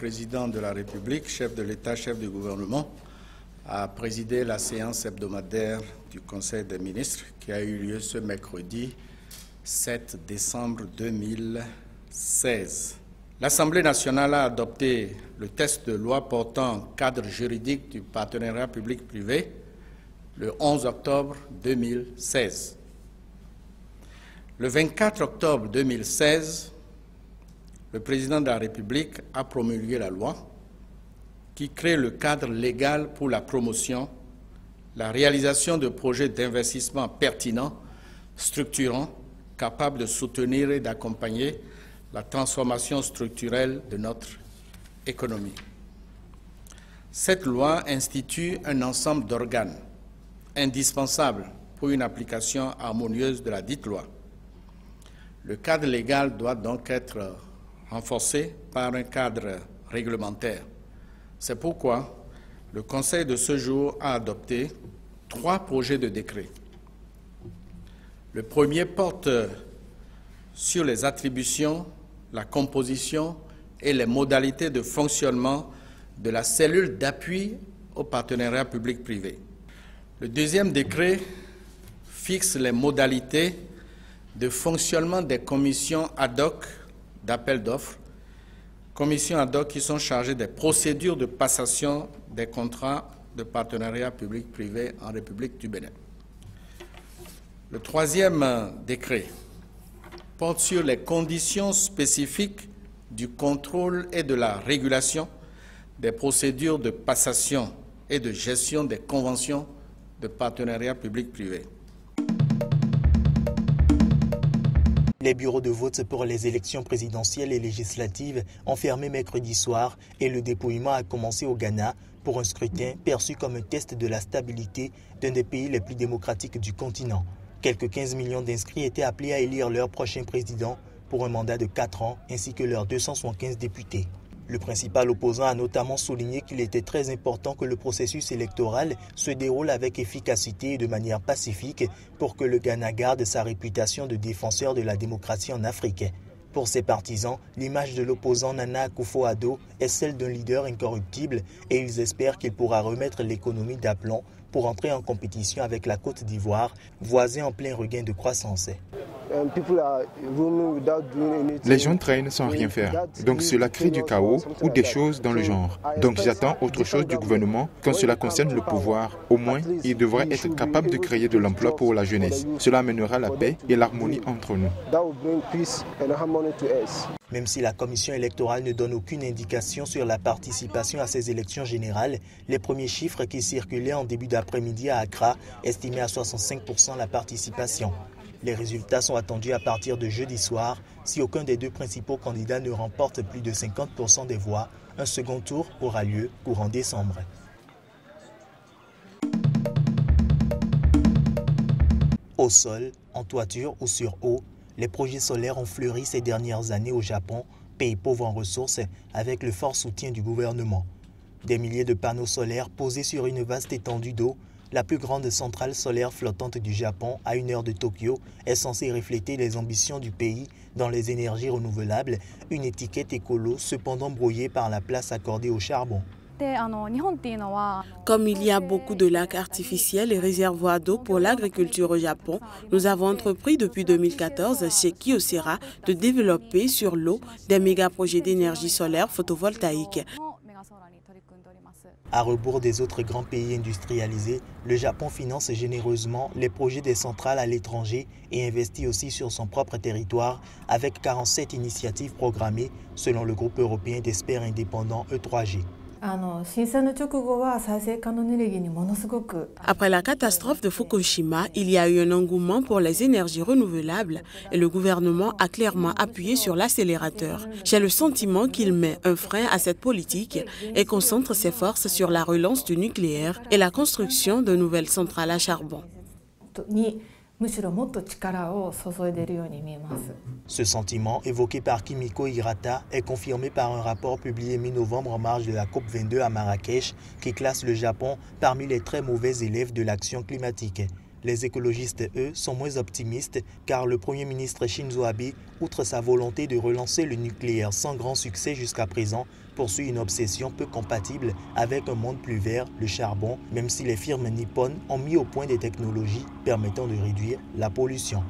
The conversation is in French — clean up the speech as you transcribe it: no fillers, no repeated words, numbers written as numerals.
président de la République, chef de l'État, chef du gouvernement, a présidé la séance hebdomadaire du Conseil des ministres qui a eu lieu ce mercredi 7 décembre 2016. L'Assemblée nationale a adopté le texte de loi portant cadre juridique du partenariat public-privé le 11 octobre 2016. Le 24 octobre 2016, le président de la République a promulgué la loi qui crée le cadre légal pour la promotion, la réalisation de projets d'investissement pertinents, structurants, capables de soutenir et d'accompagner la transformation structurelle de notre économie. Cette loi institue un ensemble d'organes indispensables pour une application harmonieuse de la dite loi. Le cadre légal doit donc être renforcé par un cadre réglementaire. C'est pourquoi le Conseil de ce jour a adopté 3 projets de décret. Le premier porte sur les attributions, la composition et les modalités de fonctionnement de la cellule d'appui au partenariat public-privé. Le deuxième décret fixe les modalités de fonctionnement des commissions ad hoc d'appel d'offres, commissions ad hoc qui sont chargées des procédures de passation des contrats de partenariat public-privé en République du Bénin. Le troisième décret porte sur les conditions spécifiques du contrôle et de la régulation des procédures de passation et de gestion des conventions de partenariat public-privé. Les bureaux de vote pour les élections présidentielles et législatives ont fermé mercredi soir et le dépouillement a commencé au Ghana pour un scrutin perçu comme un test de la stabilité d'un des pays les plus démocratiques du continent. Quelques 15 millions d'inscrits étaient appelés à élire leur prochain président pour un mandat de 4 ans ainsi que leurs 275 députés. Le principal opposant a notamment souligné qu'il était très important que le processus électoral se déroule avec efficacité et de manière pacifique pour que le Ghana garde sa réputation de défenseur de la démocratie en Afrique. Pour ses partisans, l'image de l'opposant Nana Akufo-Addo est celle d'un leader incorruptible et ils espèrent qu'il pourra remettre l'économie d'aplomb pour entrer en compétition avec la Côte d'Ivoire, voisin en plein regain de croissance. Les gens traînent sans rien faire, donc cela crée du chaos ou des choses dans le genre. Donc j'attends autre chose du gouvernement quand cela concerne le pouvoir. Au moins, il devrait être capable de créer de l'emploi pour la jeunesse. Cela amènera la paix et l'harmonie entre nous. Même si la commission électorale ne donne aucune indication sur la participation à ces élections générales, les premiers chiffres qui circulaient en début d'après-midi à Accra estimaient à 65% la participation. Les résultats sont attendus à partir de jeudi soir. Si aucun des 2 principaux candidats ne remporte plus de 50% des voix, un second tour aura lieu courant décembre. Au sol, en toiture ou sur eau, les projets solaires ont fleuri ces dernières années au Japon, pays pauvre en ressources, avec le fort soutien du gouvernement. Des milliers de panneaux solaires posés sur une vaste étendue d'eau, la plus grande centrale solaire flottante du Japon, à 1 heure de Tokyo, est censée refléter les ambitions du pays dans les énergies renouvelables, une étiquette écolo cependant brouillée par la place accordée au charbon. Comme il y a beaucoup de lacs artificiels et réservoirs d'eau pour l'agriculture au Japon, nous avons entrepris depuis 2014 chez Kyocera de développer sur l'eau des méga-projets d'énergie solaire photovoltaïque. À rebours des autres grands pays industrialisés, le Japon finance généreusement les projets des centrales à l'étranger et investit aussi sur son propre territoire avec 47 initiatives programmées selon le groupe européen d'experts indépendants E3G. Après la catastrophe de Fukushima, il y a eu un engouement pour les énergies renouvelables et le gouvernement a clairement appuyé sur l'accélérateur. J'ai le sentiment qu'il met un frein à cette politique et concentre ses forces sur la relance du nucléaire et la construction de nouvelles centrales à charbon. Ce sentiment, évoqué par Kimiko Hirata, est confirmé par un rapport publié mi-novembre en marge de la COP22 à Marrakech qui classe le Japon parmi les très mauvais élèves de l'action climatique. Les écologistes, eux, sont moins optimistes car le Premier ministre Shinzo Abe, outre sa volonté de relancer le nucléaire sans grand succès jusqu'à présent, poursuit une obsession peu compatible avec un monde plus vert, le charbon, même si les firmes nippones ont mis au point des technologies permettant de réduire la pollution.